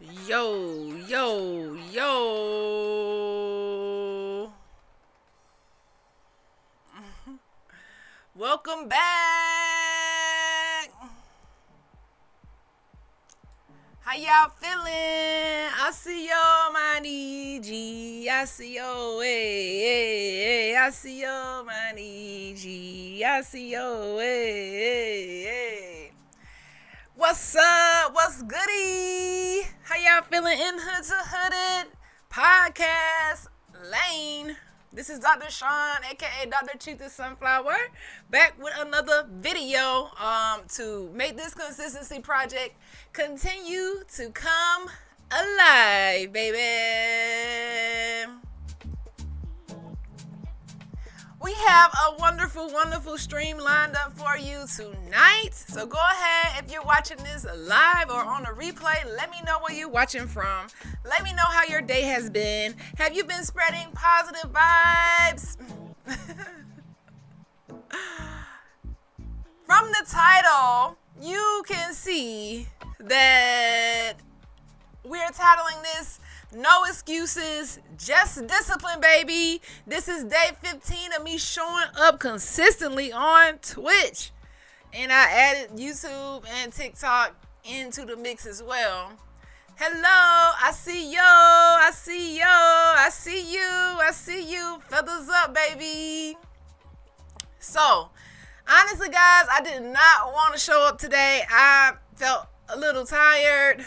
Yo, yo, yo. Welcome back. How y'all feeling? I see yo, money G. I see yo, hey, hey, hey. I see yo, money G. I see yo, hey, hey, hey. What's up? What's goody? How y'all feeling in Hood to Hooded podcast lane? This is Dr. Sean, aka Dr. Cheat the Sunflower, back with another video to make this consistency project continue to come alive, baby. We have a wonderful, wonderful stream lined up for you tonight. So go ahead, if you're watching this live or on a replay, let me know where you're watching from. Let me know how your day has been. Have you been spreading positive vibes? From the title, you can see that we're titling this No Excuses, Just Discipline, baby. This is day 15 of me showing up consistently on Twitch. And I added YouTube and TikTok into the mix as well. Hello, I see yo, I see yo, I see you, I see you. Feathers up, baby. So, honestly, guys, I did not want to show up today. I felt a little tired.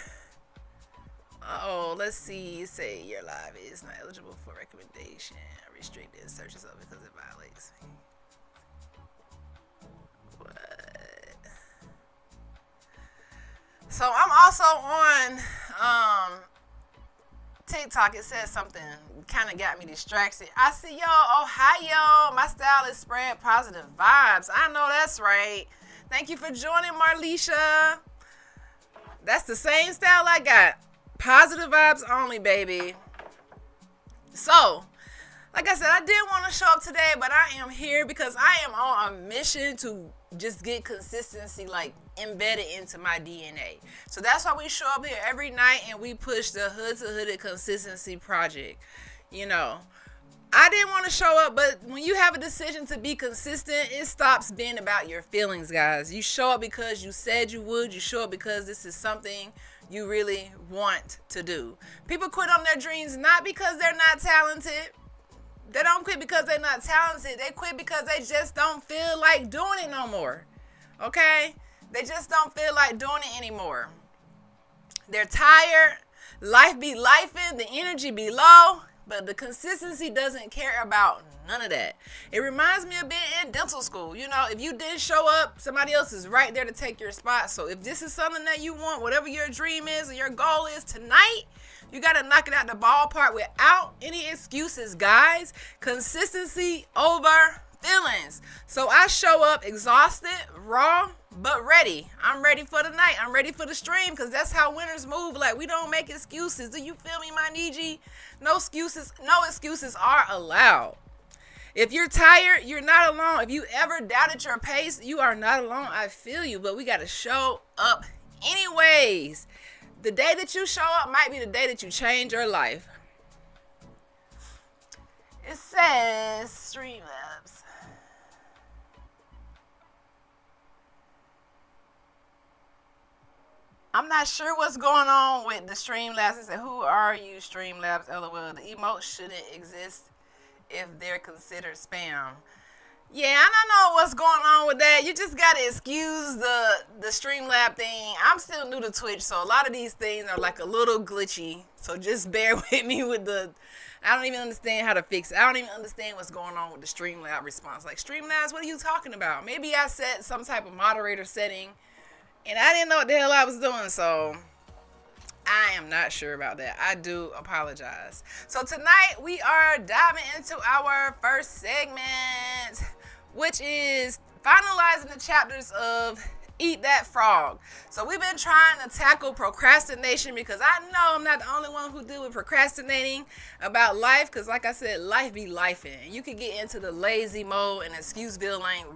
Let's see. Say your live is not eligible for recommendation. Restricted searches of because it violates. What? So I'm also on TikTok. It says something kind of got me distracted. I see y'all. Ohio. My style is spread positive vibes. I know that's right. Thank you for joining, Marlisha. That's the same style I got. Positive vibes only, baby. So, like I said, I did want to show up today, but I am here because I am on a mission to just get consistency like embedded into my DNA. So that's why we show up here every night and we push the Hood to Hooded consistency project. You know, I didn't want to show up, but when you have a decision to be consistent, it stops being about your feelings, guys. You show up because you said you would. You show up because this is something you really want to do. People quit on their dreams not because they're not talented. They don't quit because they're not talented. They quit because they just don't feel like doing it no more. Okay? They just don't feel like doing it anymore. They're tired. Life be lifing. The energy be low. But the consistency doesn't care about none of that. It reminds me of being in dental school. You know, if you didn't show up, somebody else is right there to take your spot. So if this is something that you want, whatever your dream is or your goal is tonight, you got to knock it out the ballpark without any excuses, guys. Consistency over feelings. So I show up exhausted, raw, but ready. I'm ready for the night. I'm ready for the stream because that's how winners move. Like, we don't make excuses. Do you feel me, my Niji? No excuses. No excuses are allowed. If you're tired, you're not alone. If you ever doubted your pace, you are not alone. I feel you, but we got to show up anyways. The day that you show up might be the day that you change your life. It says Streamlabs. I'm not sure what's going on with the Streamlabs. It said, who are you, Streamlabs? LOL. The emotes shouldn't exist if they're considered spam. Yeah, I don't know what's going on with that. You just gotta excuse the Streamlab thing. I'm still new to Twitch, so a lot of these things are like a little glitchy. So just bear with me with I don't even understand how to fix it. I don't even understand what's going on with the Streamlab response. Like, Streamlabs, what are you talking about? Maybe I set some type of moderator setting and I didn't know what the hell I was doing, so I am not sure about that. I do apologize. So tonight we are diving into our first segment, which is finalizing the chapters of Eat That Frog. So we've been trying to tackle procrastination because I know I'm not the only one who deal with procrastinating about life, because like I said, life be lifing. You can get into the lazy mode and excuseville lane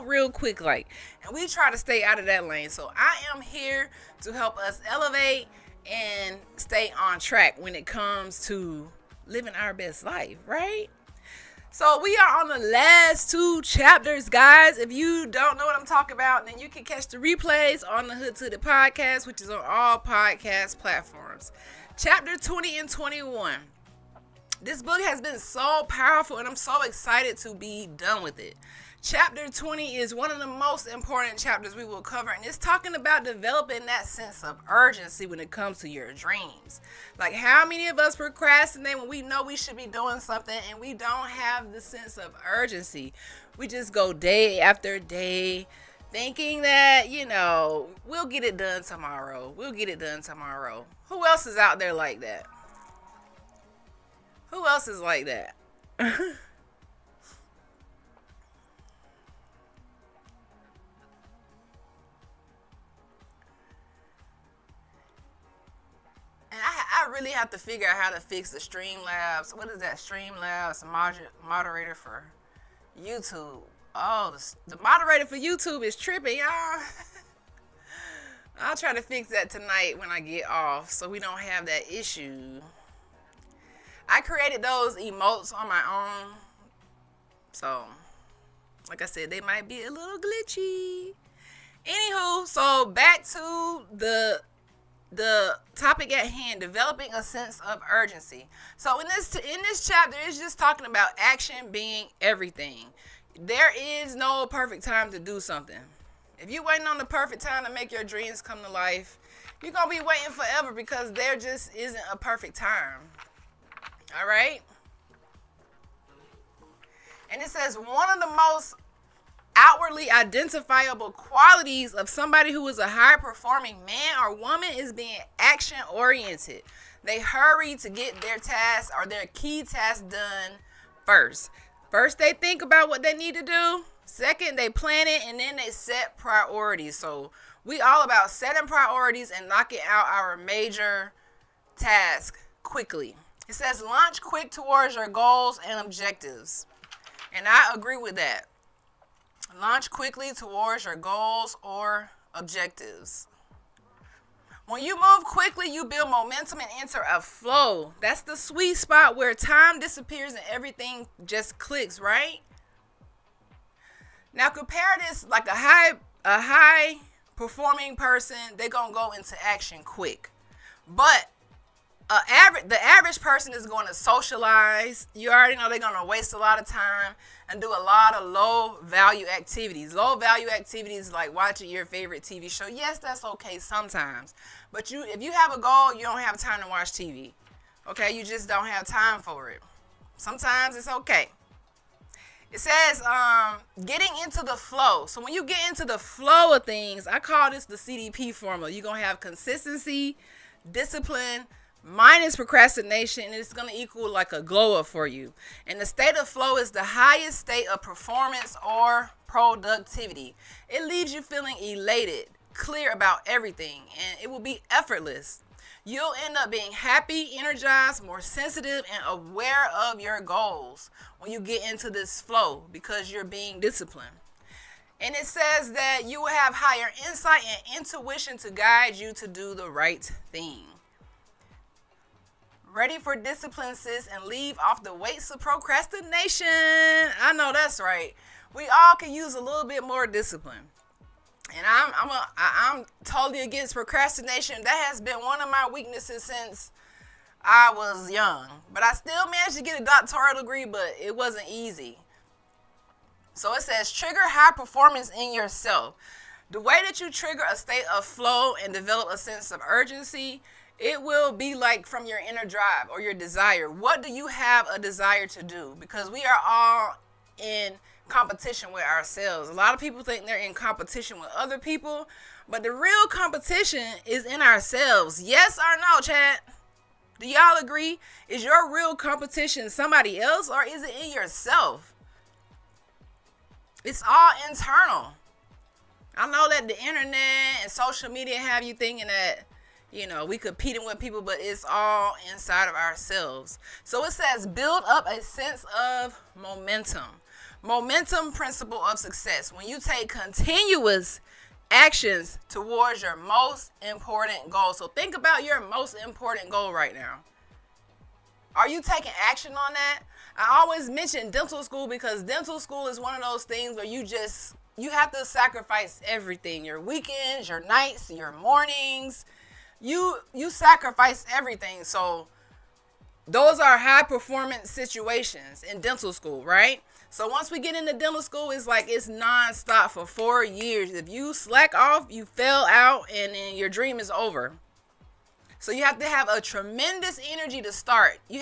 real quick, like, and we try to stay out of that lane. So I am here to help us elevate and stay on track when it comes to living our best life, right? So we are on the last 2 chapters, guys. If you don't know what I'm talking about, then you can catch the replays on the Hood to the Podcast, which is on all podcast platforms. Chapter 20 and 21. This book has been so powerful, and I'm so excited to be done with it. Chapter 20 is one of the most important chapters we will cover, and it's talking about developing that sense of urgency when it comes to your dreams. Like, how many of us procrastinate when we know we should be doing something and we don't have the sense of urgency? We just go day after day thinking that, we'll get it done tomorrow. We'll get it done tomorrow. Who else is out there like that? Who else is like that? And I really have to figure out how to fix the Streamlabs. What is that? Streamlabs moderator for YouTube. Oh, the moderator for YouTube is tripping, y'all. I'll try to fix that tonight when I get off so we don't have that issue. I created those emotes on my own. So, like I said, they might be a little glitchy. Anywho, so back to the topic at hand, developing a sense of urgency. So in this chapter, it's just talking about action being everything. There is no perfect time to do something. If you're waiting on the perfect time to make your dreams come to life, you're going to be waiting forever because there just isn't a perfect time. All right? And it says one of the most outwardly identifiable qualities of somebody who is a high-performing man or woman is being action-oriented. They hurry to get their tasks or their key tasks done first. First, they think about what they need to do. Second, they plan it, and then they set priorities. So we all about setting priorities and knocking out our major tasks quickly. It says launch quick towards your goals and objectives. And I agree with that. Launch quickly towards your goals or objectives. When you move quickly, you build momentum and enter a flow. That's the sweet spot where time disappears and everything just clicks, right? Now compare this like a high performing person, they're going to go into action quick. But the average person is going to socialize. You already know they're going to waste a lot of time and do a lot of low value activities. Low value activities like watching your favorite TV show. Yes, that's okay sometimes. But if you have a goal, you don't have time to watch TV. Okay, you just don't have time for it. Sometimes it's okay. It says getting into the flow. So when you get into the flow of things, I call this the CDP formula. You're going to have consistency, discipline, minus procrastination, and it's going to equal like a glow up for you. And the state of flow is the highest state of performance or productivity. It leaves you feeling elated, clear about everything, and it will be effortless. You'll end up being happy, energized, more sensitive, and aware of your goals when you get into this flow because you're being disciplined. And it says that you will have higher insight and intuition to guide you to do the right thing. Ready for discipline, sis, and leave off the weights of procrastination. I know that's right. We all can use a little bit more discipline. And I'm totally against procrastination. That has been one of my weaknesses since I was young. But I still managed to get a doctoral degree, but it wasn't easy. So it says trigger high performance in yourself. The way that you trigger a state of flow and develop a sense of urgency, it will be like from your inner drive or your desire. What do you have a desire to do? Because we are all in competition with ourselves. A lot of people think they're in competition with other people, but the real competition is in ourselves. Yes or no, chat? Do y'all agree? Is your real competition somebody else or is it in yourself? It's all internal. I know that the internet and social media have you thinking that, we competing with people, but it's all inside of ourselves. So it says build up a sense of momentum. Momentum principle of success. When you take continuous actions towards your most important goal. So think about your most important goal right now. Are you taking action on that? I always mention dental school because dental school is one of those things where you have to sacrifice everything. Your weekends, your nights, your mornings. You sacrifice everything. So those are high performance situations in dental school, right? So once we get into dental school, it's like it's nonstop for 4 years. If you slack off, you fail out, and then your dream is over. So you have to have a tremendous energy to start. You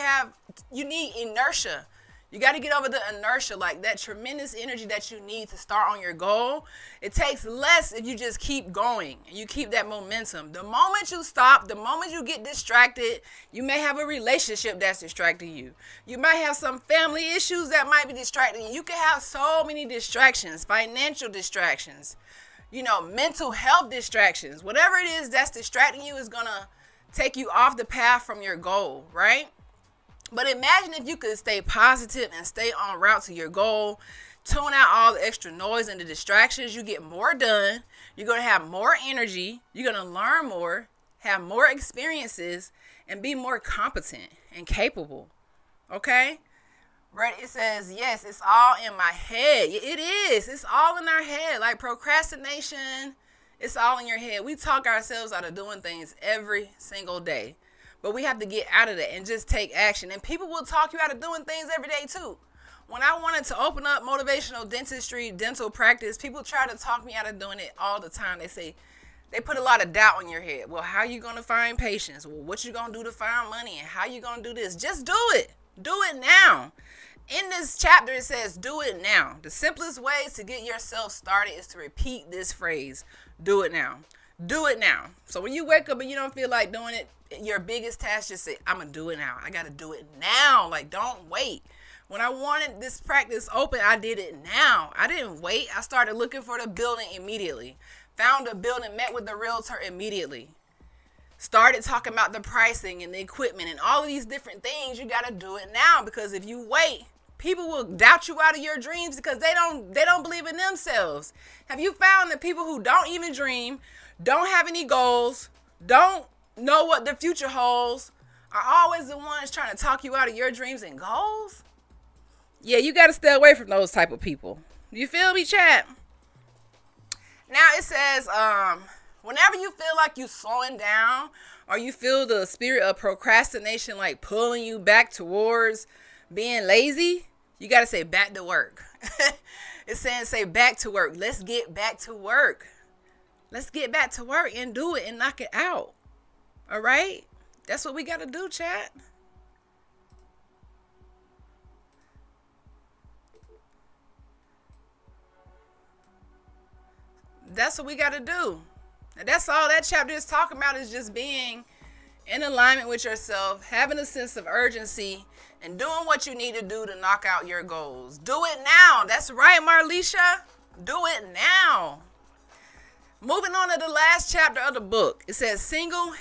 need inertia. You got to get over the inertia, like that tremendous energy that you need to start on your goal. It takes less if you just keep going and you keep that momentum. The moment you stop, the moment you get distracted, you may have a relationship that's distracting you. You might have some family issues that might be distracting you. You can have so many distractions, financial distractions, mental health distractions. Whatever it is that's distracting you is going to take you off the path from your goal, right? But imagine if you could stay positive and stay on route to your goal, tune out all the extra noise and the distractions. You get more done. You're going to have more energy. You're going to learn more, have more experiences, and be more competent and capable. Okay? Right? It says, yes, it's all in my head. It is. It's all in our head. Like procrastination, it's all in your head. We talk ourselves out of doing things every single day. But we have to get out of that and just take action. And people will talk you out of doing things every day too. When I wanted to open up motivational dentistry, dental practice, people try to talk me out of doing it all the time. They put a lot of doubt in your head. Well, how are you going to find patients? Well, what you going to do to find money? And how you going to do this? Just do it. Do it now. In this chapter, it says, do it now. The simplest ways to get yourself started is to repeat this phrase. Do it now. Do it now. So when you wake up and you don't feel like doing it, your biggest task, just say, I'm going to do it now. I got to do it now. Like, don't wait. When I wanted this practice open, I did it now. I didn't wait. I started looking for the building immediately. Found a building, met with the realtor immediately. Started talking about the pricing and the equipment and all of these different things. You got to do it now, because if you wait, people will doubt you out of your dreams because they don't believe in themselves. Have you found that people who don't even dream, don't have any goals, don't know what the future holds, are always the ones trying to talk you out of your dreams and goals? Yeah, you got to stay away from those type of people. You feel me, chat? Now it says, whenever you feel like you slowing down, or you feel the spirit of procrastination like pulling you back towards being lazy, you got to say back to work. It's saying say back to work. Let's get back to work. Let's get back to work and do it and knock it out. All right? That's what we got to do, chat. That's what we got to do. And that's all that chapter is talking about, is just being in alignment with yourself, having a sense of urgency, and doing what you need to do to knock out your goals. Do it now. That's right, Marlisha. Do it now. Moving on to the last chapter of the book. It says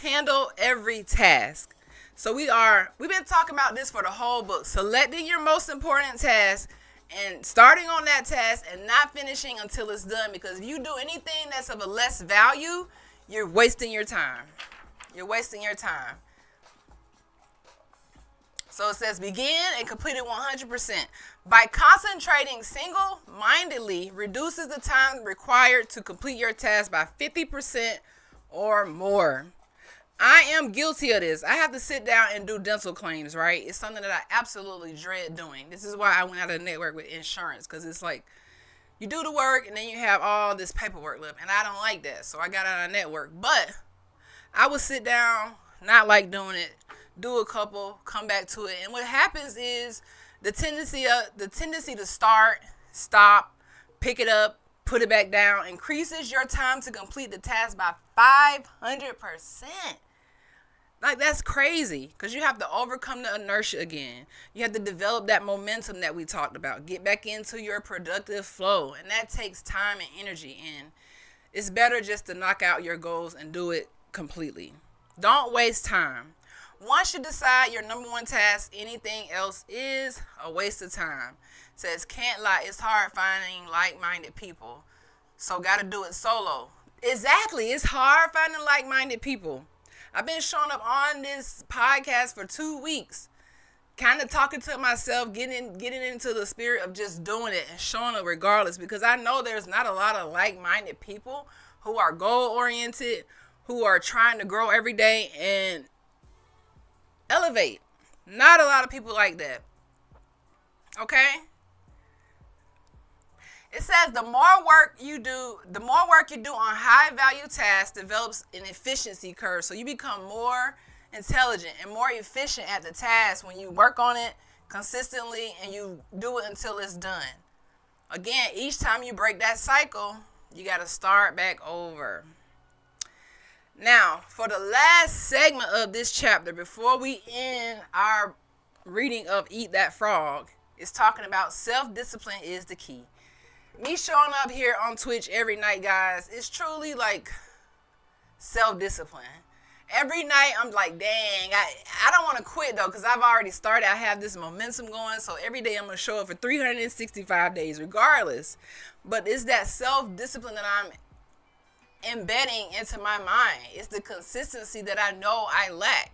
handle every task. So we've been talking about this for the whole book. Selecting your most important task and starting on that task and not finishing until it's done. Because if you do anything that's of a less value, you're wasting your time. You're wasting your time. So it says begin and complete it 100%. By concentrating single-mindedly reduces the time required to complete your task by 50% or more. I am guilty of this. I have to sit down and do dental claims, right? It's something that I absolutely dread doing. This is why I went out of the network with insurance, because it's like you do the work and then you have all this paperwork left, and I don't like that. So I got out of the network. But I would sit down, not like doing it, do a couple, come back to it. And what happens is the tendency to start, stop, pick it up, put it back down increases your time to complete the task by 500%. Like, that's crazy, because you have to overcome the inertia again. You have to develop that momentum that we talked about. Get back into your productive flow, and that takes time and energy. And it's better just to knock out your goals and do it completely. Don't waste time. Once you decide your number one task, anything else is a waste of time. It says, can't lie, it's hard finding like-minded people. So got to do it solo. Exactly. It's hard finding like-minded people. I've been showing up on this podcast for 2 weeks, kind of talking to myself, getting into the spirit of just doing it and showing up regardless, because I know there's not a lot of like-minded people who are goal-oriented, who are trying to grow every day and elevate. Not a lot of people like that. Okay? It says the more work you do on high value tasks develops an efficiency curve. So you become more intelligent and more efficient at the task when you work on it consistently and you do it until it's done. Again, each time you break that cycle, you got to start back over. Now, for the last segment of this chapter, before we end our reading of Eat That Frog, it's talking about self-discipline is the key. Me showing up here on Twitch every night, guys, it's truly like self-discipline. Every night, I'm like, dang, I don't want to quit, though, because I've already started. I have this momentum going, so every day I'm going to show up for 365 days regardless. But it's that self-discipline that I'm embedding into my mind. It's the consistency that I know I lack.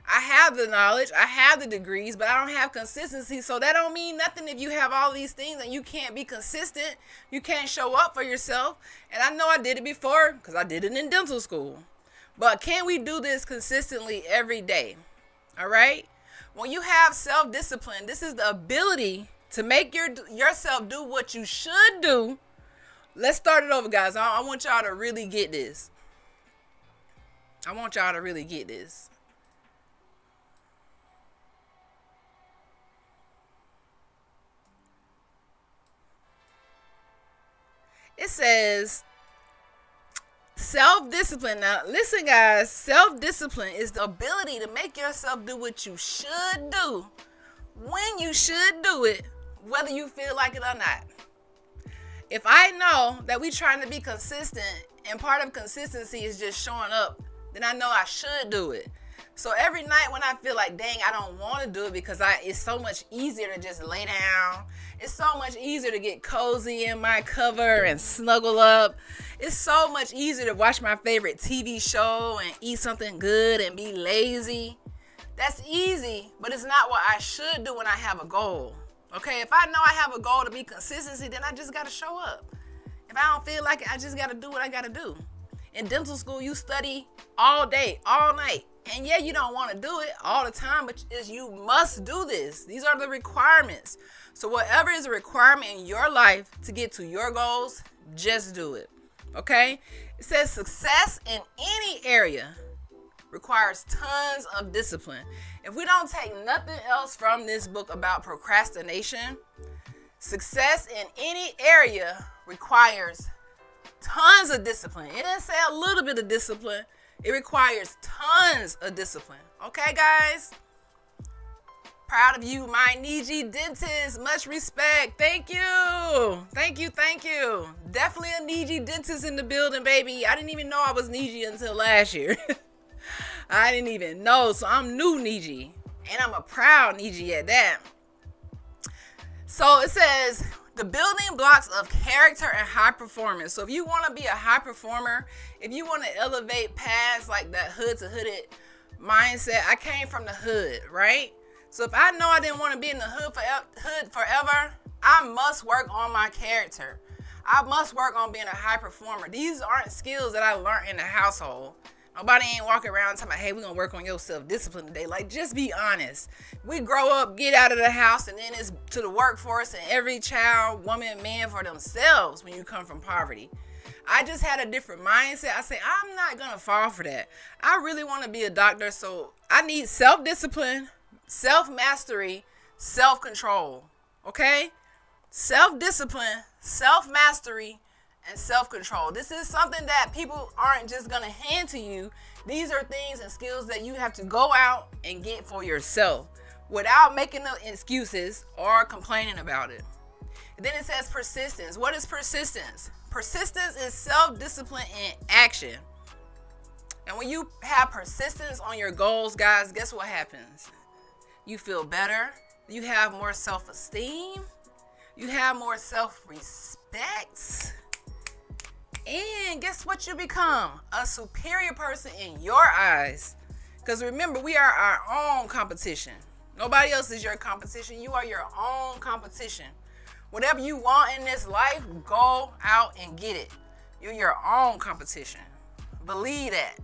I have the knowledge, I have the degrees, but I don't have consistency. So that don't mean nothing if you have all these things and you can't be consistent. You can't show up for yourself. And I know I did it before because I did it in dental school. But can we do this consistently every day? All right? When you have self-discipline, this is the ability to make yourself do what you should do. Let's start it over, guys. I want y'all to really get this. It says self-discipline. Now, listen, guys. Self-discipline is the ability to make yourself do what you should do when you should do it, whether you feel like it or not. If I know that we're trying to be consistent and part of consistency is just showing up, then I know I should do it. So every night when I feel like, dang, I don't want to do it because it's so much easier to just lay down. It's so much easier to get cozy in my cover and snuggle up. It's so much easier to watch my favorite TV show and eat something good and be lazy. That's easy, but it's not what I should do when I have a goal. Okay, if I know I have a goal to be consistency, then I just got to show up. If I don't feel like it, I just got to do what I got to do. In dental school, you study all day, all night. And yeah, you don't want to do it all the time, but you must do this. These are the requirements. So whatever is a requirement in your life to get to your goals, just do it. Okay? It says success in any area requires tons of discipline. If we don't take nothing else from this book about procrastination, success in any area requires tons of discipline. It didn't say a little bit of discipline. It requires tons of discipline. Okay, guys? Proud of you, my Niji dentist. Much respect. Thank you. Thank you. Definitely a Niji dentist in the building, baby. I didn't even know I was Niji until last year. I didn't even know. So I'm new Niji. And I'm a proud Niji at that. So it says the building blocks of character and high performance. So if you want to be a high performer, if you want to elevate past like that hood to hooded mindset, I came from the hood, right? So if I know I didn't want to be in the hood forever, I must work on my character. I must work on being a high performer. These aren't skills that I learned in the household. Nobody ain't walking around talking about, hey, we're going to work on your self-discipline today. Like, just be honest. We grow up, get out of the house, and then it's to the workforce, and every child, woman, man for themselves when you come from poverty. I just had a different mindset. I say, I'm not going to fall for that. I really want to be a doctor, so I need self-discipline, self-mastery, self-control. Okay? Self-discipline, self-mastery, and self-control. This is something that people aren't just going to hand to you. These are things and skills that you have to go out and get for yourself without making no excuses or complaining about it. And then it says persistence. What is persistence? Persistence is self-discipline in action. And when you have persistence on your goals, guys, guess what happens? You feel better. You have more self-esteem. You have more self-respect. And guess what you become? A superior person in your eyes. Because remember, we are our own competition. Nobody else is your competition. You are your own competition. Whatever you want in this life, go out and get it. You're your own competition. Believe that.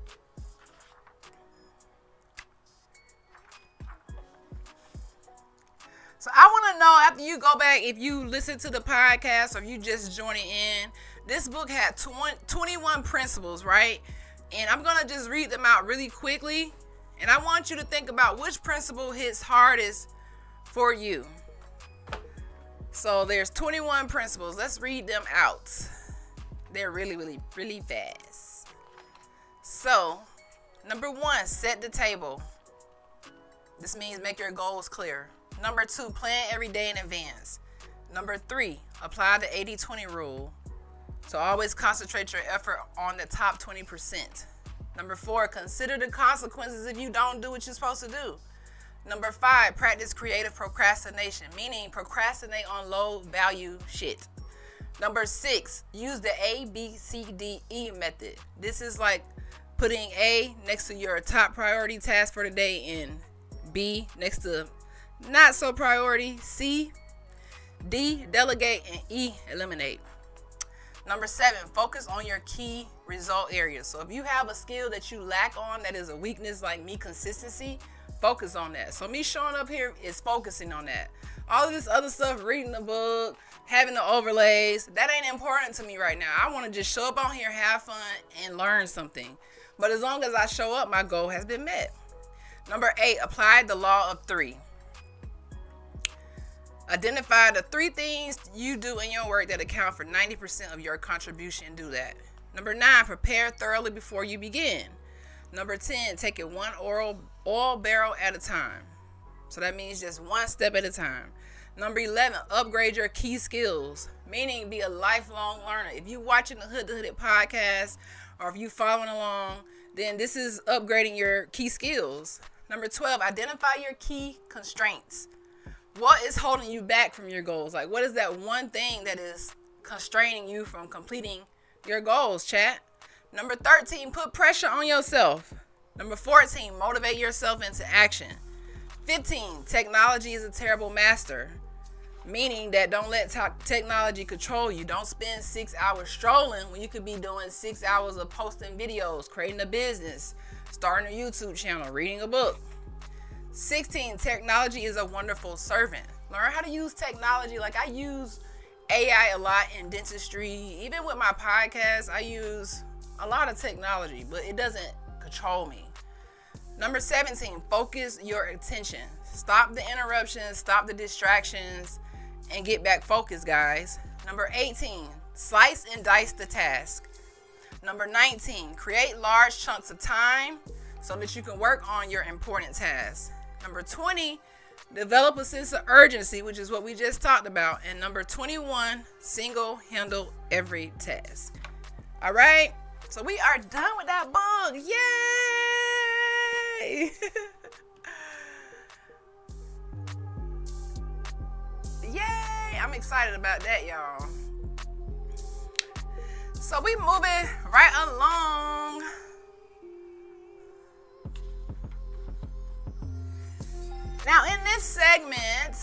So I want to know, after you go back, if you listen to the podcast or if you just joining in, this book had 21 principles, right? And I'm going to just read them out really quickly. And I want you to think about which principle hits hardest for you. So there's 21 principles. Let's read them out. They're really, really, really fast. So, number 1, set the table. This means make your goals clear. Number 2, plan every day in advance. Number 3, apply the 80-20 rule. So always concentrate your effort on the top 20%. Number 4, consider the consequences if you don't do what you're supposed to do. Number 5, practice creative procrastination, meaning procrastinate on low value shit. Number 6, use the ABCDE method. This is like putting A next to your top priority task for the day and B next to not so priority, C, D, delegate, and E, eliminate. Number 7, focus on your key result areas. So if you have a skill that you lack on that is a weakness, like me, consistency, focus on that. So me showing up here is focusing on that. All of this other stuff, reading the book, having the overlays, that ain't important to me right now. I want to just show up on here, have fun, and learn something. But as long as I show up, my goal has been met. Number 8, apply the law of 3. Identify the 3 things you do in your work that account for 90% of your contribution. Do that. Number 9, prepare thoroughly before you begin. Number 10, take it one oil barrel at a time. So that means just one step at a time. Number 11, upgrade your key skills, meaning be a lifelong learner. If you're watching the Hood to Hooded podcast or if you following along, then this is upgrading your key skills. Number 12, identify your key constraints. What is holding you back from your goals? Like, what is that one thing that is constraining you from completing your goals, chat? Number 13, put pressure on yourself. Number 14, motivate yourself into action. 15, technology is a terrible master, meaning that don't let technology control you. Don't spend 6 hours strolling when you could be doing 6 hours of posting videos, creating a business, starting a YouTube channel, reading a book. 16, technology is a wonderful servant. Learn how to use technology. Like, I use AI a lot in dentistry. Even with my podcast, I use a lot of technology, but it doesn't control me. Number 17, focus your attention. Stop the interruptions, stop the distractions, and get back focused, guys. Number 18, slice and dice the task. Number 19, create large chunks of time so that you can work on your important tasks. Number 20, develop a sense of urgency, which is what we just talked about. And number 21, handle every task. All right, so we are done with that book. Yay! Yay! I'm excited about that, y'all. So we moving right along. Now in this segment,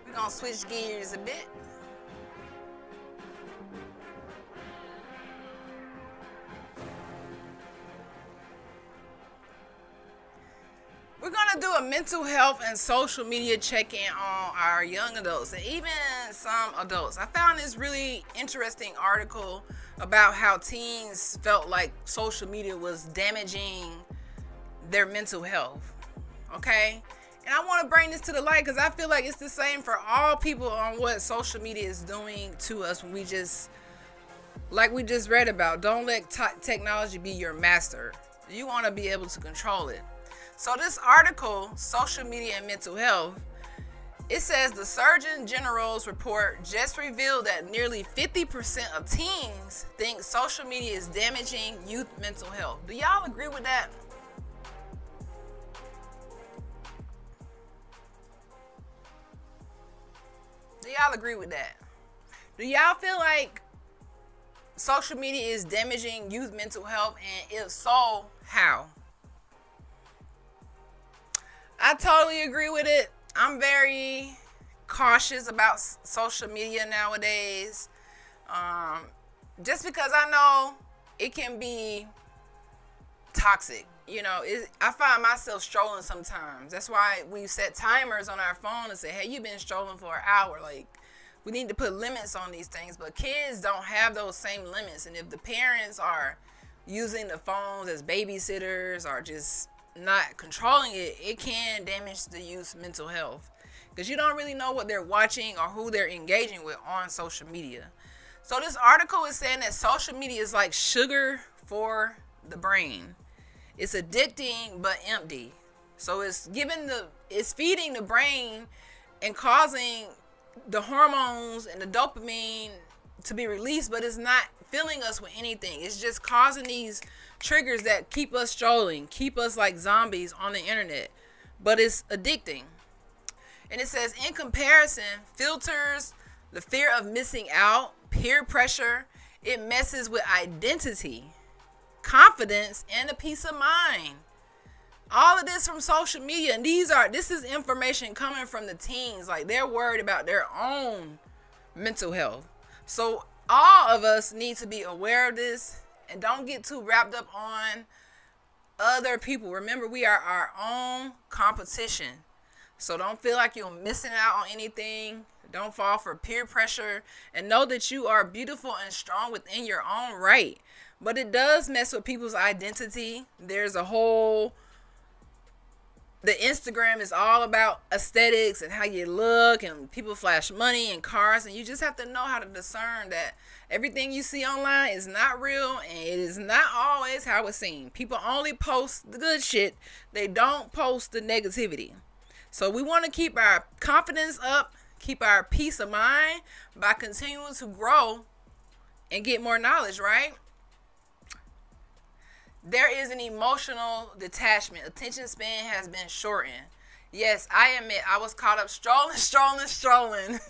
we're gonna switch gears a bit. We're gonna do a mental health and social media check-in on our young adults and even some adults. I found this really interesting article about how teens felt like social media was damaging their mental health. Okay? And I want to bring this to the light because I feel like it's the same for all people on what social media is doing to us when we just, like we just read about, don't let technology be your master. You want to be able to control it. So this article, Social Media and Mental Health, it says the Surgeon General's report just revealed that nearly 50% of teens think social media is damaging youth mental health. Do y'all agree with that? Do y'all agree with that? Do y'all feel like social media is damaging youth mental health? And if so, how? I totally agree with it. I'm very cautious about social media nowadays. Just because I know it can be toxic. I find myself strolling sometimes. That's why we set timers on our phone and say, hey, you've been strolling for an hour. Like, we need to put limits on these things. But kids don't have those same limits. And if the parents are using the phones as babysitters or just not controlling it, it can damage the youth's mental health. Because you don't really know what they're watching or who they're engaging with on social media. So this article is saying that social media is like sugar for the brain. It's addicting but empty. So it's feeding the brain and causing the hormones and the dopamine to be released, but it's not filling us with anything. It's just causing these triggers that keep us strolling, keep us like zombies on the internet. But it's addicting. And it says, in comparison, filters, the fear of missing out, peer pressure, it messes with identity, confidence, and a peace of mind. All of this from social media. And this is information coming from the teens. Like, they're worried about their own mental health. So all of us need to be aware of this and don't get too wrapped up on other people. Remember, we are our own competition. So don't feel like you're missing out on anything. Don't fall for peer pressure, and know that you are beautiful and strong within your own right. But it does mess with people's identity. The Instagram is all about aesthetics and how you look, and people flash money and cars, and you just have to know how to discern that everything you see online is not real, and it is not always how it seems. People only post the good shit. They don't post the negativity. So we want to keep our confidence up, keep our peace of mind by continuing to grow and get more knowledge, right? There is an emotional detachment. Attention span has been shortened. Yes, I admit I was caught up strolling.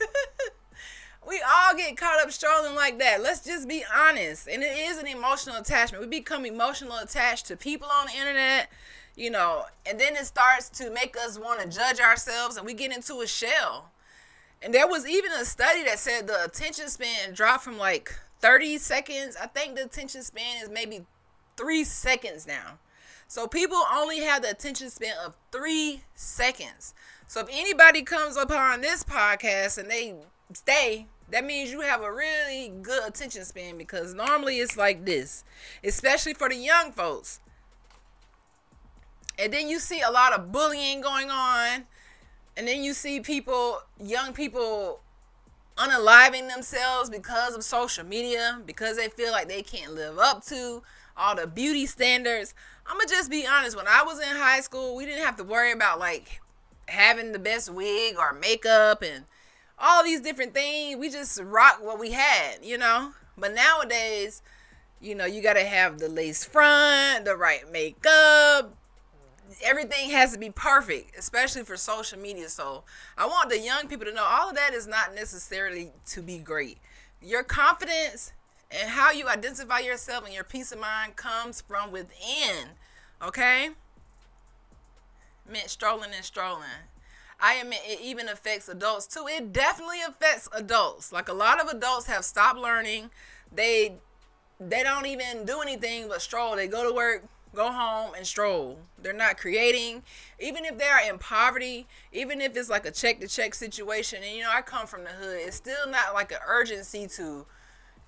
We all get caught up strolling like that. Let's just be honest. And it is an emotional attachment. We become emotional attached to people on the internet, and then it starts to make us want to judge ourselves, and we get into a shell. And there was even a study that said the attention span dropped from like 30 seconds. I think the attention span is maybe 3 seconds now. So people only have the attention span of 3 seconds. So if anybody comes upon this podcast and they stay, that means you have a really good attention span, because normally it's like this, especially for the young folks. And then you see a lot of bullying going on. And then you see young people unaliving themselves because of social media, because they feel like they can't live up to all the beauty standards. I'm going to just be honest. When I was in high school, we didn't have to worry about like having the best wig or makeup and all these different things. We just rocked what we had, But nowadays, you got to have the lace front, the right makeup. Everything has to be perfect, especially for social media. So I want the young people to know all of that is not necessarily to be great. Your confidence and how you identify yourself and your peace of mind comes from within. Okay? Meant strolling. I admit it even affects adults too. It definitely affects adults. Like, a lot of adults have stopped learning. They don't even do anything but stroll. They go to work, go home, and stroll. They're not creating. Even if they are in poverty, even if it's like a check-to-check situation, and I come from the hood, it's still not like an urgency to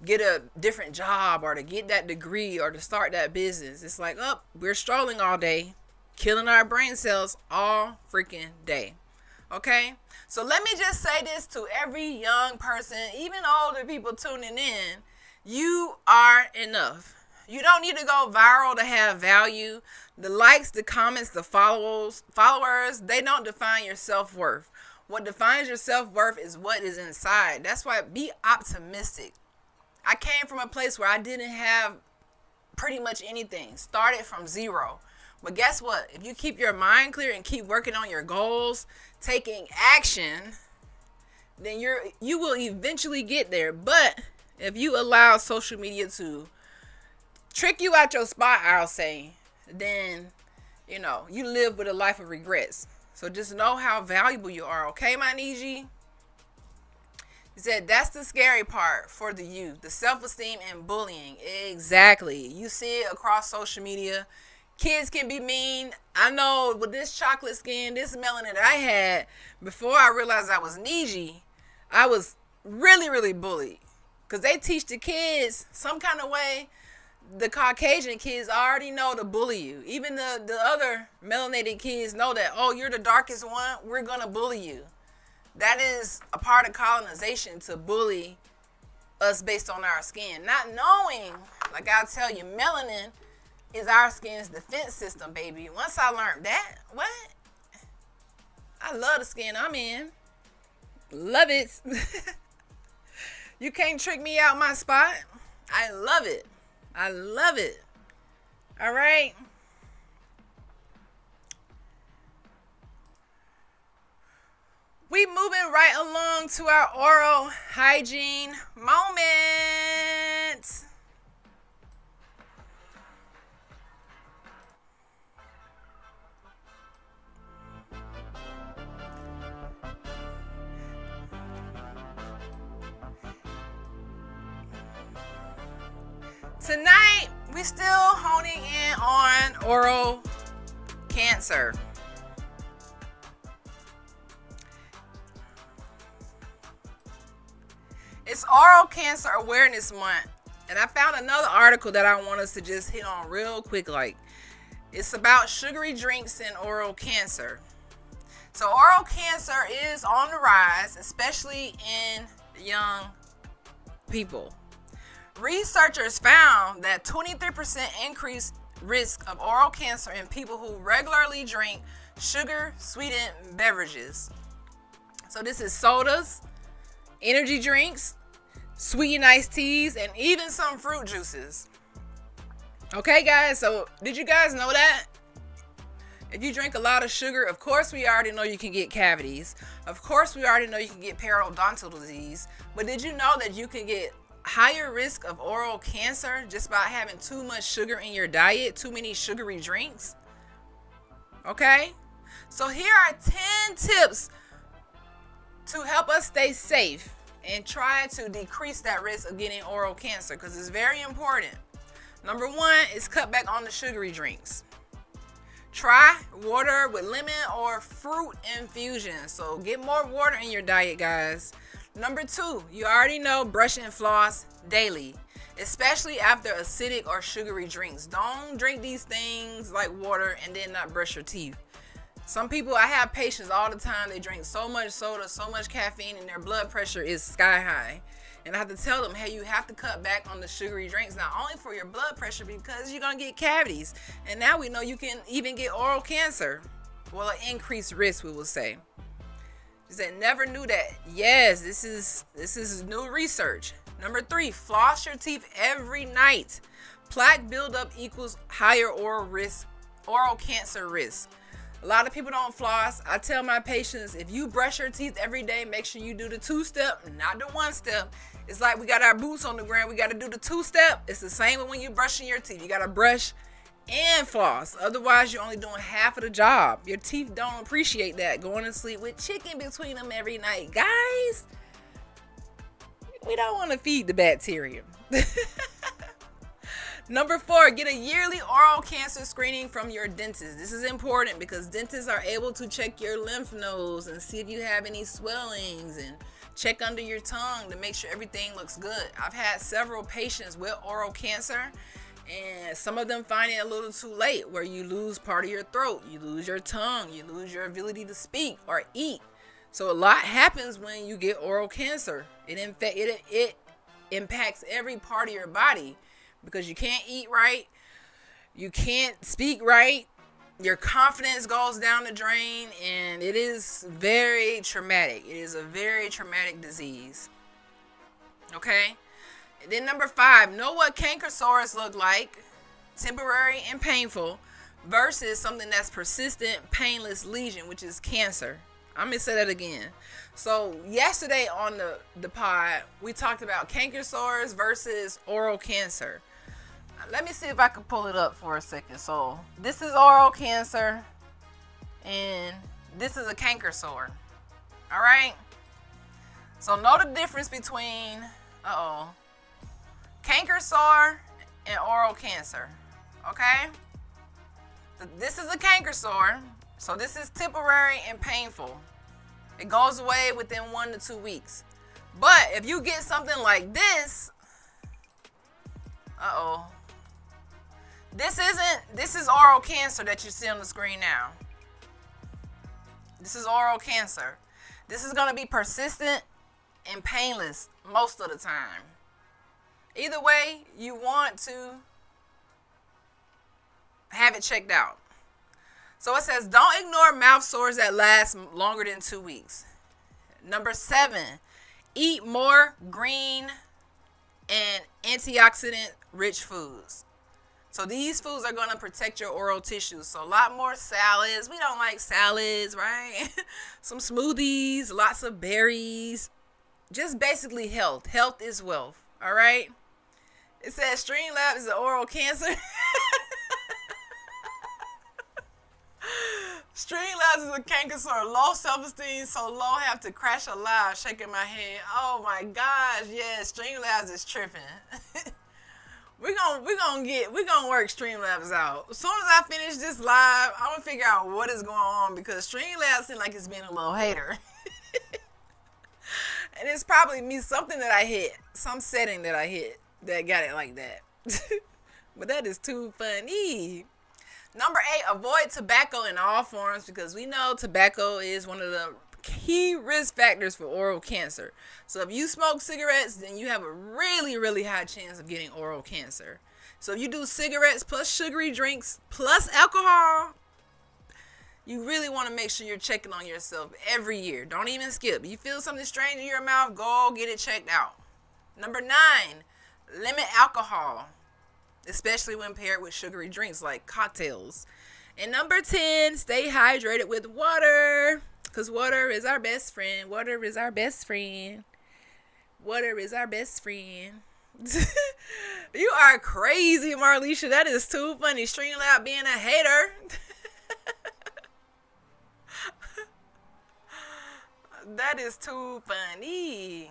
get a different job or to get that degree or to start that business. It's like, we're strolling all day, killing our brain cells all freaking day. Okay? So let me just say this to every young person, even older people tuning in. You are enough. You don't need to go viral to have value. The likes, the comments, the followers, they don't define your self-worth. What defines your self-worth is what is inside. That's why be optimistic. I came from a place where I didn't have pretty much anything. Started from zero. But guess what? If you keep your mind clear and keep working on your goals, taking action, then you will eventually get there. But if you allow social media to trick you out your spot, I'll say, then you live with a life of regrets. So just know how valuable you are, okay, my Niji? He said that's the scary part for the youth, the self-esteem and bullying. Exactly. You see it across social media. Kids can be mean. I know with this chocolate skin, this melanin that I had, before I realized I was Niji, I was really, really bullied. Because they teach the kids some kind of way. The Caucasian kids already know to bully you. Even the other melanated kids know that, oh, you're the darkest one, we're going to bully you. That is a part of colonization, to bully us based on our skin. Not knowing, like I tell you, melanin is our skin's defense system, baby. Once I learned that, what? I love the skin I'm in. Love it. You can't trick me out my spot. I love it. I love it. All right. We moving right along to our oral hygiene moment. Tonight, we still honing in on oral cancer. It's Oral Cancer Awareness Month, and I found another article that I want us to just hit on real quick. It's about sugary drinks and oral cancer. So oral cancer is on the rise, especially in young people. Researchers found that 23% increased risk of oral cancer in people who regularly drink sugar-sweetened beverages. So this is sodas, energy drinks, sweetened iced teas, and even some fruit juices. Okay, guys, so did you guys know that? If you drink a lot of sugar, of course we already know you can get cavities. Of course we already know you can get periodontal disease. But did you know that you can get higher risk of oral cancer just by having too much sugar in your diet, too many sugary drinks? Okay? So here are 10 tips to help us stay safe and try to decrease that risk of getting oral cancer, because it's very important. Number 1 is cut back on the sugary drinks. Try water with lemon or fruit infusion. So get more water in your diet, guys. Number 2, you already know, brush and floss daily, especially after acidic or sugary drinks. Don't drink these things like water and then not brush your teeth. Some people, I have patients all the time, they drink so much soda, so much caffeine, and their blood pressure is sky high. And I have to tell them, hey, you have to cut back on the sugary drinks, not only for your blood pressure, because you're going to get cavities. And now we know you can even get oral cancer. Well, an increased risk, we will say. She said, never knew that. Yes, this is new research. Number 3, floss your teeth every night. Plaque buildup equals higher oral cancer risk. A lot of people don't floss. I tell my patients, if you brush your teeth every day, make sure you do the 2-step, not the 1-step. It's like we got our boots on the ground. We got to do the 2-step. It's the same when you're brushing your teeth. You got to brush and floss. Otherwise, you're only doing half of the job. Your teeth don't appreciate that. Going to sleep with chicken between them every night. Guys, we don't want to feed the bacteria. Number 4, get a yearly oral cancer screening from your dentist. This is important because dentists are able to check your lymph nodes and see if you have any swellings and check under your tongue to make sure everything looks good. I've had several patients with oral cancer, and some of them find it a little too late, where you lose part of your throat, you lose your tongue, you lose your ability to speak or eat. So a lot happens when you get oral cancer. It impacts every part of your body. Because you can't eat right, you can't speak right, your confidence goes down the drain, and it is very traumatic. It is a very traumatic disease. Okay? And then number 5, know what canker sores look like, temporary and painful, versus something that's persistent, painless lesion, which is cancer. I'm gonna say that again. So yesterday on the pod, we talked about canker sores versus oral cancer. Let me see if I can pull it up for a second. So this is oral cancer, and this is a canker sore. All right. So know the difference between canker sore and oral cancer. Okay. This is a canker sore. So this is temporary and painful. It goes away within 1 to 2 weeks. But if you get something like this, this is oral cancer that you see on the screen now. This is oral cancer. This is going to be persistent and painless most of the time. Either way, you want to have it checked out. So it says, don't ignore mouth sores that last longer than 2 weeks. Number 7, eat more green and antioxidant-rich foods. So these foods are going to protect your oral tissues. So a lot more salads. We don't like salads, right? Some smoothies, lots of berries. Just basically health. Health is wealth, all right? It says Streamlabs is an oral cancer. Streamlabs is a canker sore. Low self-esteem, so low have to crash alive, shaking my head. Oh my gosh, yes, Streamlabs is tripping. We're gonna work Streamlabs out. As soon as I finish this live, I'm gonna figure out what is going on because Streamlabs seems like it's been a little hater. And it's probably me, something that I hit, some setting that I hit that got it like that. But that is too funny. Number 8, avoid tobacco in all forms because we know tobacco is one of the key risk factors for oral cancer. So if you smoke cigarettes, then you have a really, really high chance of getting oral cancer. So if you do cigarettes plus sugary drinks plus alcohol, you really want to make sure you're checking on yourself every year. Don't even skip. You feel something strange in your mouth, go get it checked out. Number 9, limit alcohol, especially when paired with sugary drinks like cocktails. And number 10, stay hydrated with water. Because water is our best friend. Water is our best friend. Water is our best friend. You are crazy, Marlisha. That is too funny. Streamlab being a hater. That is too funny.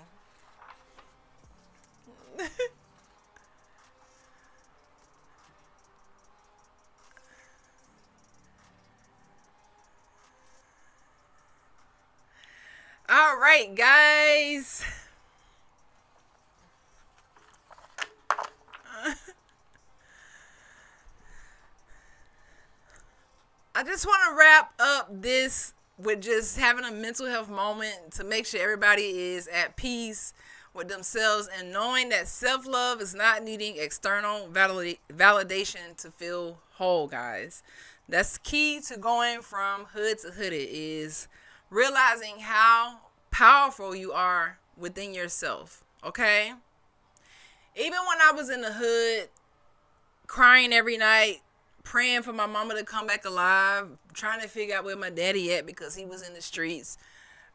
All right, guys. I just want to wrap up this with just having a mental health moment to make sure everybody is at peace with themselves and knowing that self-love is not needing external validation to feel whole, guys. That's key to going from hood to hooded is realizing how powerful you are within yourself, okay? Even when I was in the hood, crying every night, praying for my mama to come back alive, trying to figure out where my daddy at because he was in the streets,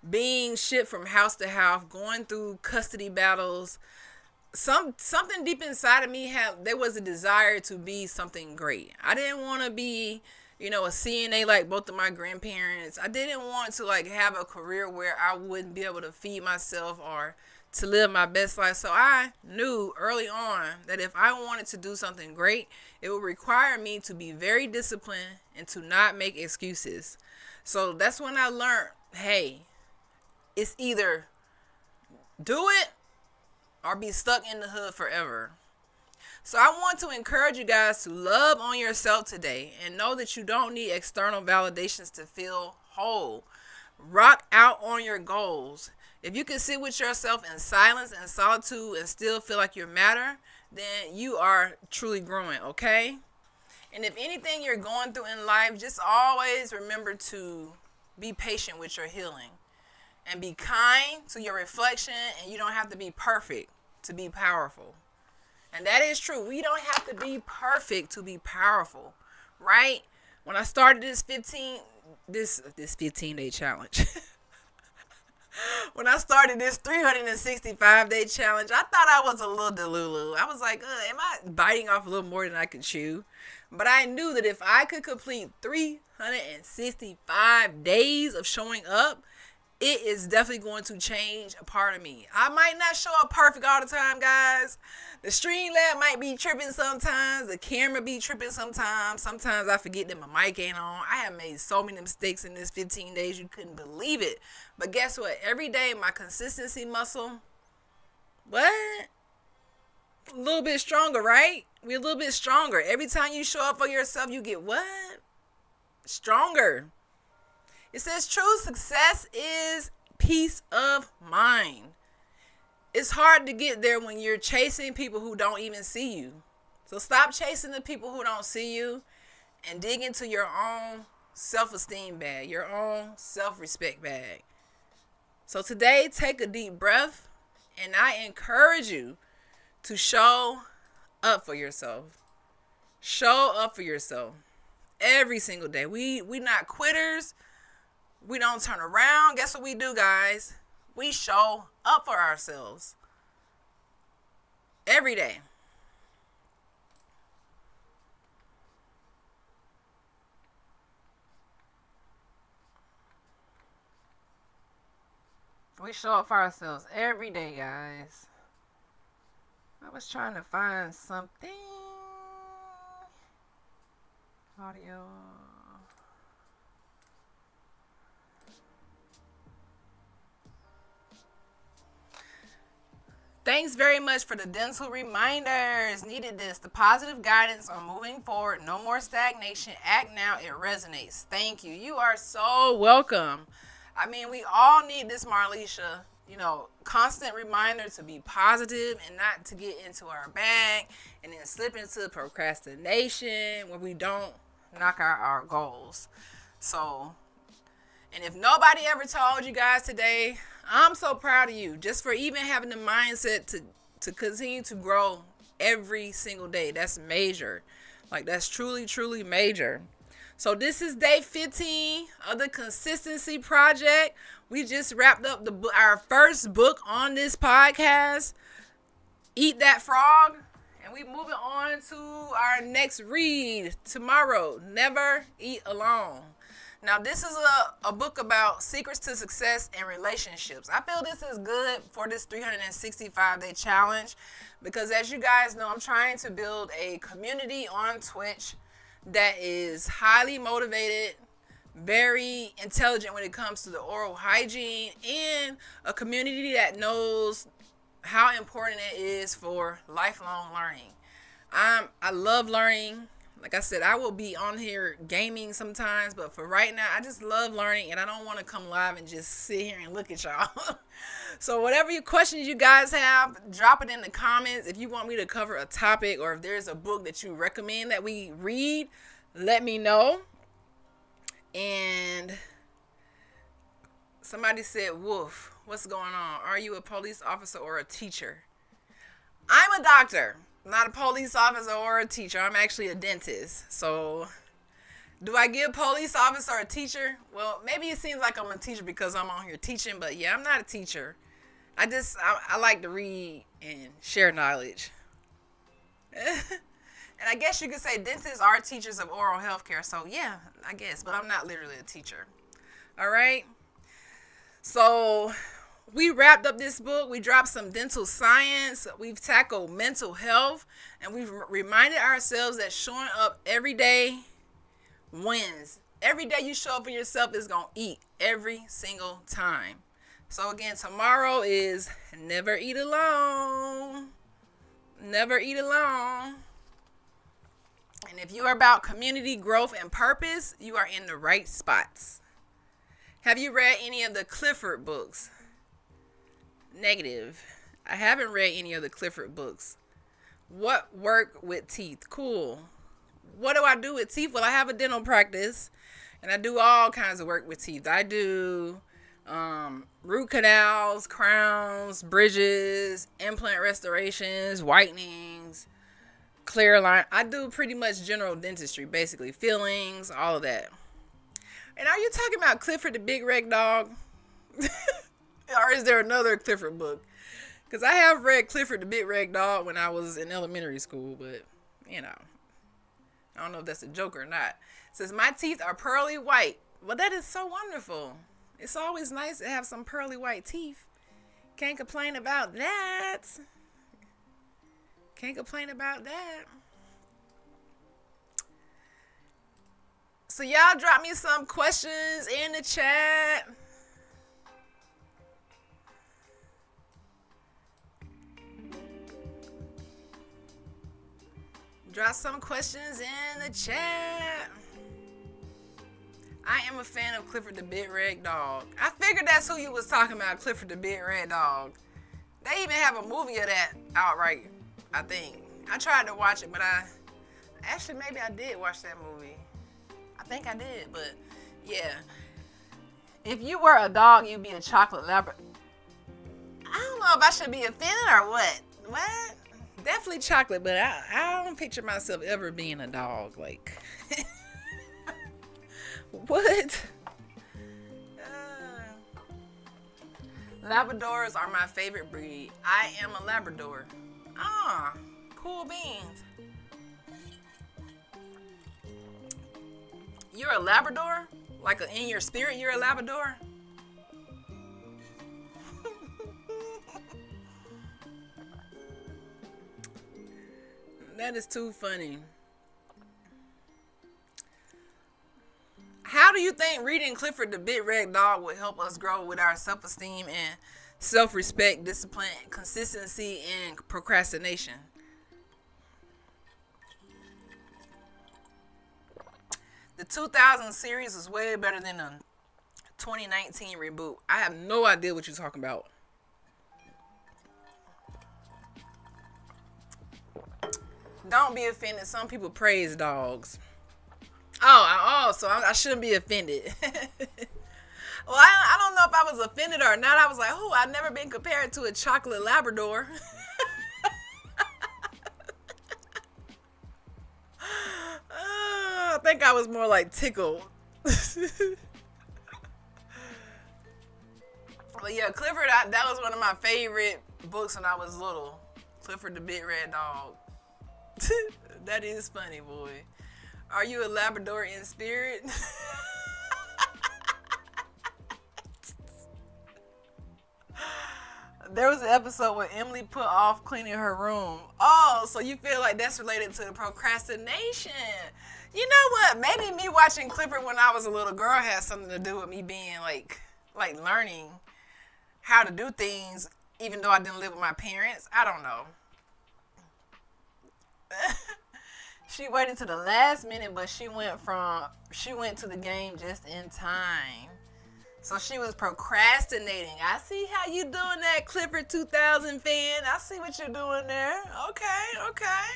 being shipped from house to house, going through custody battles, something deep inside of me there was a desire to be something great. I didn't want to be a CNA like both of my grandparents. I didn't want to have a career where I wouldn't be able to feed myself or to live my best life. So I knew early on that if I wanted to do something great, it would require me to be very disciplined and to not make excuses. So that's when I learned, hey, it's either do it or be stuck in the hood forever. So I want to encourage you guys to love on yourself today and know that you don't need external validations to feel whole. Rock out on your goals. If you can sit with yourself in silence and solitude and still feel like you matter, then you are truly growing, okay? And if anything you're going through in life, just always remember to be patient with your healing and be kind to your reflection, and you don't have to be perfect to be powerful. And that is true. We don't have to be perfect to be powerful, right? When I started this 15-day challenge, When I started this 365-day challenge, I thought I was a little delulu. I was like, am I biting off a little more than I could chew? But I knew that if I could complete 365 days of showing up, it is definitely going to change a part of me. I might not show up perfect all the time, guys. The Streamlab might be tripping sometimes. The camera be tripping sometimes. Sometimes I forget that my mic ain't on. I have made so many mistakes in this 15 days. You couldn't believe it. But guess what? Every day, my consistency muscle, what? A little bit stronger, right? We're a little bit stronger. Every time you show up for yourself, you get what? Stronger. It says true success is peace of mind. It's hard to get there when you're chasing people who don't even see you. So stop chasing the people who don't see you and dig into your own self-esteem bag, your own self-respect bag. So today, take a deep breath, and I encourage you to show up for yourself. Show up for yourself every single day. We not quitters. We don't turn around. Guess what we do, guys? We show up for ourselves every day. We show up for ourselves every day, guys. I was trying to find something. Audio. Thanks very much for the dental reminders. Needed this. The positive guidance on moving forward. No more stagnation. Act now. It resonates. Thank you. You are so welcome. I mean, we all need this, Marlisha. Constant reminder to be positive and not to get into our bag and then slip into procrastination where we don't knock out our goals. So, and if nobody ever told you guys today, I'm so proud of you just for even having the mindset to continue to grow every single day. That's major. Like, that's truly, truly major. So this is day 15 of the Consistency Project. We just wrapped up our first book on this podcast, Eat That Frog. And we moving on to our next read tomorrow, Never Eat Alone. Now, this is a book about secrets to success in relationships. I feel this is good for this 365-day challenge because, as you guys know, I'm trying to build a community on Twitch that is highly motivated, very intelligent when it comes to the oral hygiene, and a community that knows how important it is for lifelong learning. I love learning. Like I said, I will be on here gaming sometimes, but for right now, I just love learning, and I don't want to come live and just sit here and look at y'all. So whatever your questions you guys have, drop it in the comments. If you want me to cover a topic or if there's a book that you recommend that we read, let me know. And somebody said, Wolf, what's going on? Are you a police officer or a teacher? I'm a doctor. Not a police officer or a teacher. I'm actually a dentist. So, do I give police officer or a teacher? Well, maybe it seems like I'm a teacher because I'm on here teaching, but yeah, I'm not a teacher. I like to read and share knowledge. And I guess you could say dentists are teachers of oral health care. So, yeah, I guess. But I'm not literally a teacher. All right? So, we wrapped up this book. We dropped some dental science. We've tackled mental health. And we've reminded ourselves that showing up every day wins. Every day you show up for yourself is going to eat every single time. So again, tomorrow is Never Eat Alone. Never eat alone. And if you are about community growth and purpose, you are in the right spots. Have you read any of the Clifford books? Negative. I haven't read any of the Clifford books. What work with teeth? Cool. What do I do with teeth? Well, I have a dental practice and I do all kinds of work with teeth. I do root canals, crowns, bridges, implant restorations, whitenings, clear line. I do pretty much general dentistry, basically fillings, all of that. And are you talking about Clifford the Big Red Dog? Or is there another Clifford book? Because I have read Clifford the Big Red Dog when I was in elementary school, but, you know, I don't know if that's a joke or not. It says, my teeth are pearly white. Well, that is so wonderful. It's always nice to have some pearly white teeth. Can't complain about that. Can't complain about that. So y'all drop me some questions in the chat. Drop some questions in the chat. I am a fan of Clifford the Big Red Dog. I figured that's who you was talking about, Clifford the Big Red Dog. They even have a movie of that outright, I think. I tried to watch it, but actually maybe I did watch that movie. I think I did, but yeah. If you were a dog, you'd be a chocolate Labrador. I don't know if I should be offended or what. What? Definitely chocolate, but I don't picture myself ever being a dog. Like, what? Labradors are my favorite breed. I am a Labrador. Ah, cool beans. You're a Labrador? Like in your spirit, you're a Labrador? That is too funny. How do you think reading Clifford the Big Red Dog would help us grow with our self-esteem and self-respect, discipline, consistency, and procrastination? The 2000 series is way better than the 2019 reboot. I have no idea what you're talking about. Don't be offended. Some people praise dogs. So I shouldn't be offended. Well, I don't know if I was offended or not. I was like, oh, I've never been compared to a chocolate Labrador. I think I was more like tickled. But yeah, Clifford, that was one of my favorite books when I was little. Clifford the Big Red Dog. That is funny, boy. Are you a Labrador in spirit? There was an episode where Emily put off cleaning her room. Oh, so you feel like that's related to the procrastination. You know what? Maybe me watching Clifford when I was a little girl has something to do with me being like learning how to do things even though I didn't live with my parents. I don't know. She waited to the last minute, but she went to the game just in time. So she was procrastinating. I see how you doing that, Clifford 2000 fan. I see what you're doing there. Okay.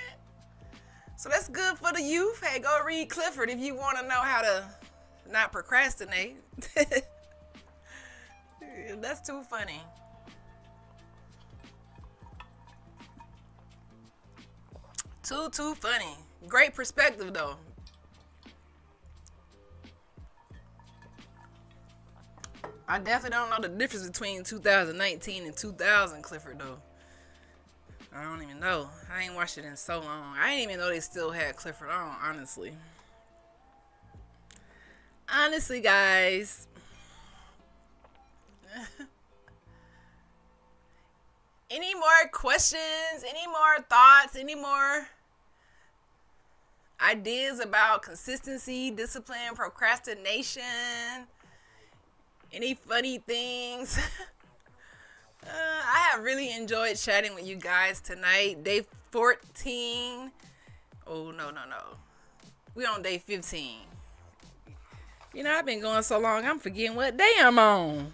So that's good for the youth. Hey, go read Clifford if you want to know how to not procrastinate. That's too funny. Too funny. Great perspective, though. I definitely don't know the difference between 2019 and 2000 Clifford, though. I don't even know. I ain't watched it in so long. I didn't even know they still had Clifford on, honestly. Honestly, guys. Any more questions? Any more thoughts? Any more ideas about consistency, discipline, procrastination? Any funny things? I have really enjoyed chatting with you guys tonight. Day 14. Oh, no. We on day 15. You know, I've been going so long, I'm forgetting what day I'm on.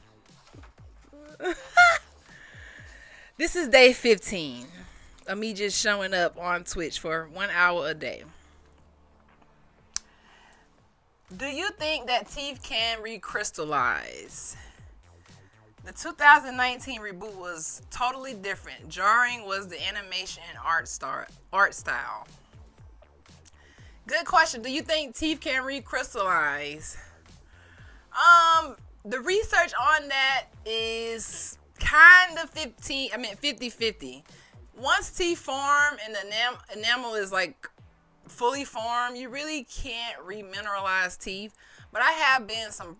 This is day 15 of me just showing up on Twitch for 1 hour a day. Do you think that teeth can recrystallize? The 2019 reboot was totally different. Jarring was the animation and art style. Good question. Do you think teeth can recrystallize? the research on that is kind of 50-50. Once teeth form and the enamel is like fully formed, you really can't remineralize teeth. But I have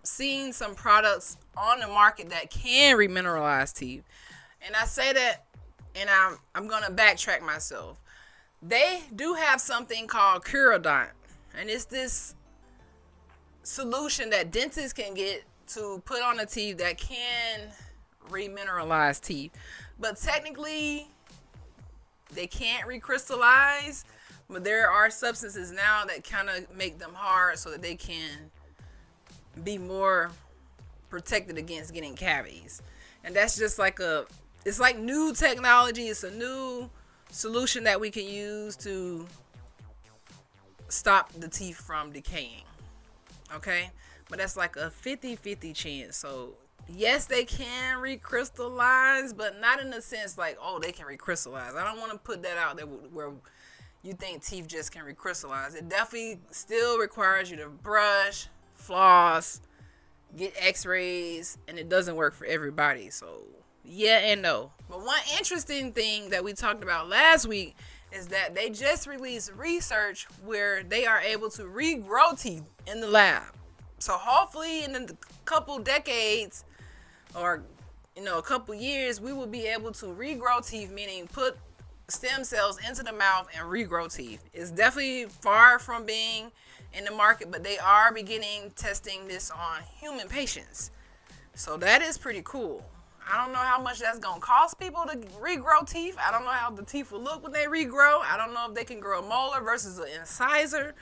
seen some products on the market that can remineralize teeth. And I say that, and I'm gonna backtrack myself. They do have something called Curodont, and it's this solution that dentists can get to put on the teeth that can remineralize teeth. But technically, they can't recrystallize. But there are substances now that kind of make them hard so that they can be more protected against getting cavities. And that's just like it's like new technology. It's a new solution that we can use to stop the teeth from decaying. Okay? But that's like a 50-50 chance. So yes, they can recrystallize, but not in the sense like, oh, they can recrystallize. I don't want to put that out there where you think teeth just can recrystallize. It definitely still requires you to brush, floss, get x-rays, and it doesn't work for everybody. So yeah and no. But one interesting thing that we talked about last week is that they just released research where they are able to regrow teeth in the lab. So hopefully in a couple decades or a couple years, we will be able to regrow teeth, meaning put stem cells into the mouth and regrow teeth. It's definitely far from being in the market, but they are beginning testing this on human patients. So that is pretty cool. I don't know how much that's going to cost people to regrow teeth. I don't know how the teeth will look when they regrow. I don't know if they can grow a molar versus an incisor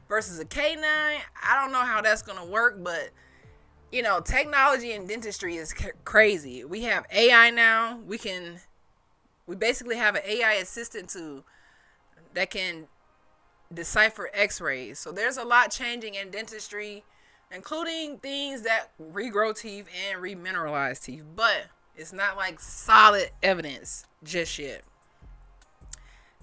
versus a canine. I don't know how that's going to work, but technology in dentistry is crazy. We have AI now. We basically have an AI assistant that can decipher x-rays. So there's a lot changing in dentistry, including things that regrow teeth and remineralize teeth. But it's not like solid evidence just yet.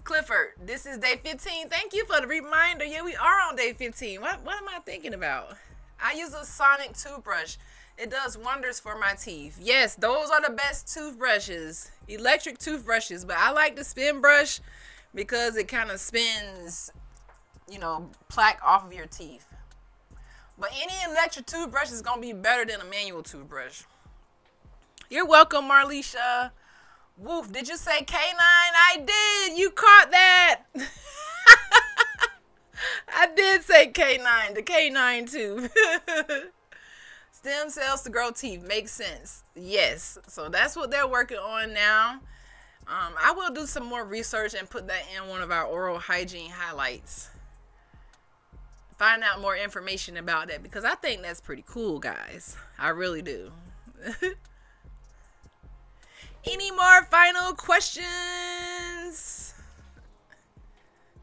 Clifford, this is day 15. Thank you for the reminder. Yeah, we are on day 15. What am I thinking about? I use a sonic toothbrush. It does wonders for my teeth. Yes, those are the best toothbrushes, electric toothbrushes. But I like the spin brush because it kind of spins, plaque off of your teeth. But any electric toothbrush is going to be better than a manual toothbrush. You're welcome, Marlisha. Woof, did you say canine? I did. You caught that. I did say canine, the canine tooth. Stem cells to grow teeth. Makes sense. Yes. So that's what they're working on now. I will do some more research and put that in one of our oral hygiene highlights. Find out more information about that because I think that's pretty cool, guys. I really do. Any more final questions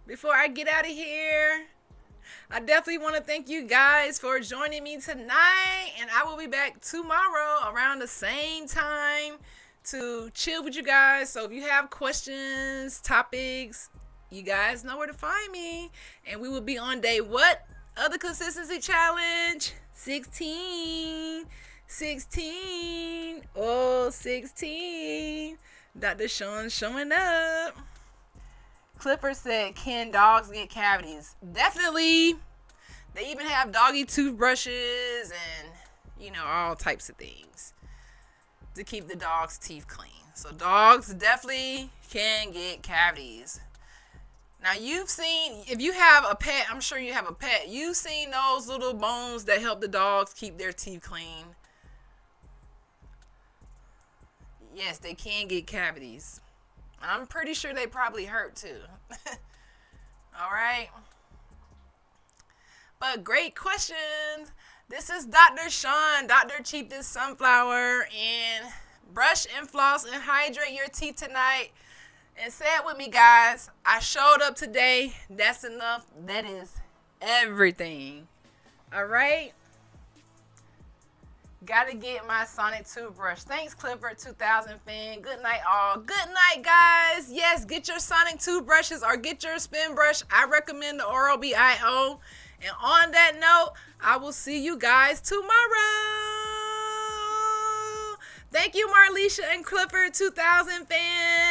before I get out of here? I definitely want to thank you guys for joining me tonight, and I will be back tomorrow around the same time to chill with you guys. So if you have questions, topics, you guys know where to find me. And we will be on day what of the consistency challenge? 16. Oh, 16. Dr. Sean showing up. Clifford said, can dogs get cavities? Definitely. They even have doggy toothbrushes and, all types of things to keep the dog's teeth clean. So dogs definitely can get cavities. Now you've seen, if you have a pet, I'm sure you have a pet, you've seen those little bones that help the dogs keep their teeth clean. Yes, they can get cavities. I'm pretty sure they probably hurt too. All right. But great questions. This is Dr. Sean, Dr. Cheapest Sunflower, and brush and floss and hydrate your teeth tonight. And say it with me, guys. I showed up today. That's enough. That is everything. All right. Gotta get my sonic toothbrush. Thanks, Clifford 2000 fan. Good night, all. Good night, guys. Yes, get your sonic toothbrushes or get your spin brush. I recommend the Oral-B iO. And on that note, I will see you guys tomorrow. Thank you, Marlisha and Clifford 2000 fans.